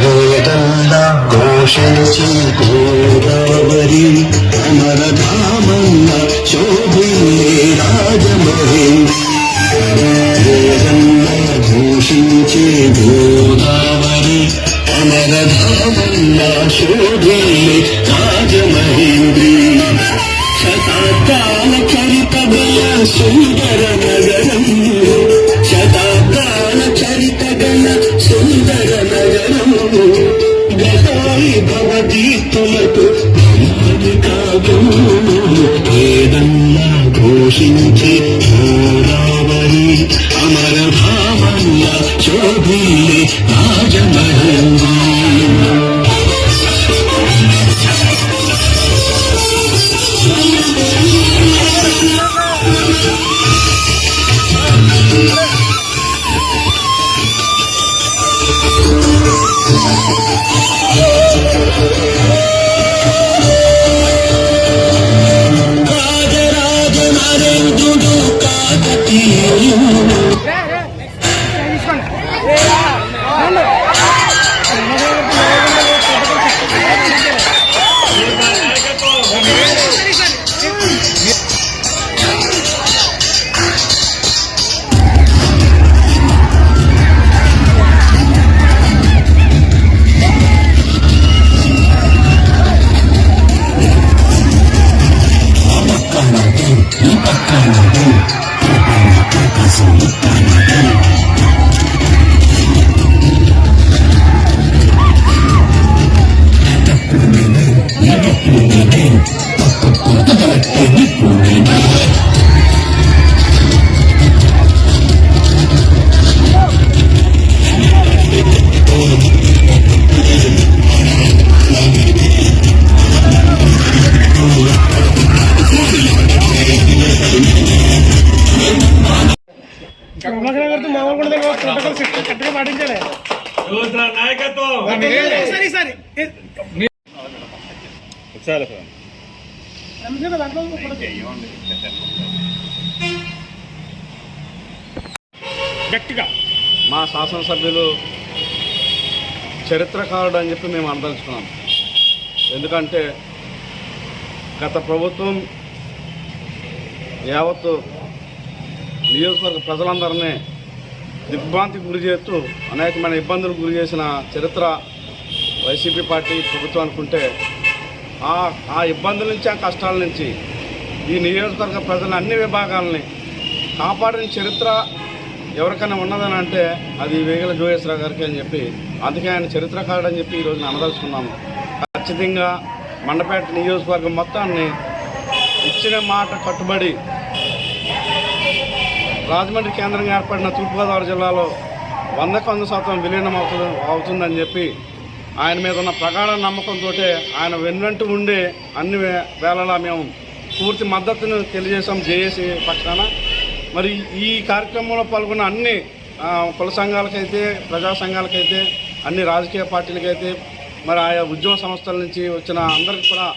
వేదల్లా ఘోషించి గోదావరి అమరధామన్న శోభిల్లే రాజమహేంద్రి వేదల్లా ఘోషించే గోదావరి అమరధామన్న శోభిల్లే రాజమహేంద్రి శతాబ్దాల చరితగల సుందర నగరం శతాబ్దాల చరితగల సుందర నగరం గతాయి భవదీప్తులకు కాదు వేదల్లా ఘోషించి గోదావరి అమర భావల్ల శోభిల్లే రాజమహేంద్రి మా శాసనసభ్యులు చరిత్రకారుడు అని చెప్పి మేము అనుదలుచుకున్నాం. ఎందుకంటే గత ప్రభుత్వం యావత్తు నియోజకవర్గ ప్రజలందరినీ దిగ్భ్రాంతికి గురి చేస్తూ అనేకమైన ఇబ్బందులకు గురి చేసిన చరిత్ర వైసీపీ పార్టీ ప్రభుత్వం అనుకుంటే ఆ ఇబ్బందుల నుంచి ఆ కష్టాల నుంచి ఈ నియోజకవర్గ ప్రజల అన్ని విభాగాలని కాపాడిన చరిత్ర ఎవరికైనా ఉన్నదని అంటే అది వేగల జోగేశ్వరరావు గారికి అని చెప్పి అందుకే ఆయన చరిత్రకారుడు అని చెప్పి ఈరోజు అనదలుచుకున్నాము. ఖచ్చితంగా మండపేట నియోజకవర్గం మొత్తాన్ని ఇచ్చిన మాట కట్టుబడి రాజమండ్రి కేంద్రంగా ఏర్పడిన తూర్పుగోదావరి జిల్లాలో 100% విలీనం అవుతుందని చెప్పి ఆయన మీద ఉన్న ప్రగాఢ నమ్మకంతో ఆయన వెన్నంటూ ఉండే అన్ని వేళలా మేము పూర్తి మద్దతును తెలియజేసాం జేఏసీ పక్షాన. మరి ఈ కార్యక్రమంలో పాల్గొన్న అన్ని కుల సంఘాలకైతే ప్రజా సంఘాలకైతే అన్ని రాజకీయ పార్టీలకైతే మరి ఆయా ఉద్యమ సంస్థల నుంచి వచ్చిన అందరికీ కూడా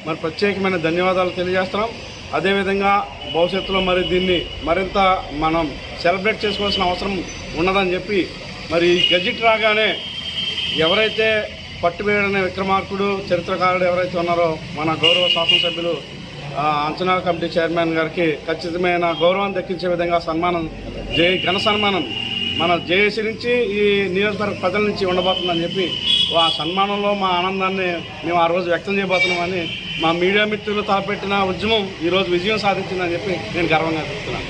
మరి ప్రత్యేకమైన ధన్యవాదాలు తెలియజేస్తున్నాం. అదేవిధంగా భవిష్యత్తులో మరి దీన్ని మరింత మనం సెలబ్రేట్ చేసుకోవాల్సిన అవసరం ఉన్నదని చెప్పి మరి గెజిట్ రాగానే ఎవరైతే పట్టుబేడనే విక్రమార్కుడు చరిత్రకారుడు ఎవరైతే ఉన్నారో మన గౌరవ శాసనసభ్యులు అంచనా కమిటీ చైర్మన్ గారికి ఖచ్చితమైన గౌరవం దక్కించే విధంగా ఘన సన్మానం మన జేఏసీ నుంచి ఈ నియోజకవర్గ ప్రజల నుంచి ఉండబోతుందని చెప్పి ఆ సన్మానంలో మా ఆనందాన్ని మేము ఆ రోజు వ్యక్తం చేయబోతున్నామని మా మీడియా మిత్రులు తలపెట్టిన ఉద్యమం ఈరోజు విజయం సాధించిందని చెప్పి నేను గర్వంగా చెప్తున్నాను.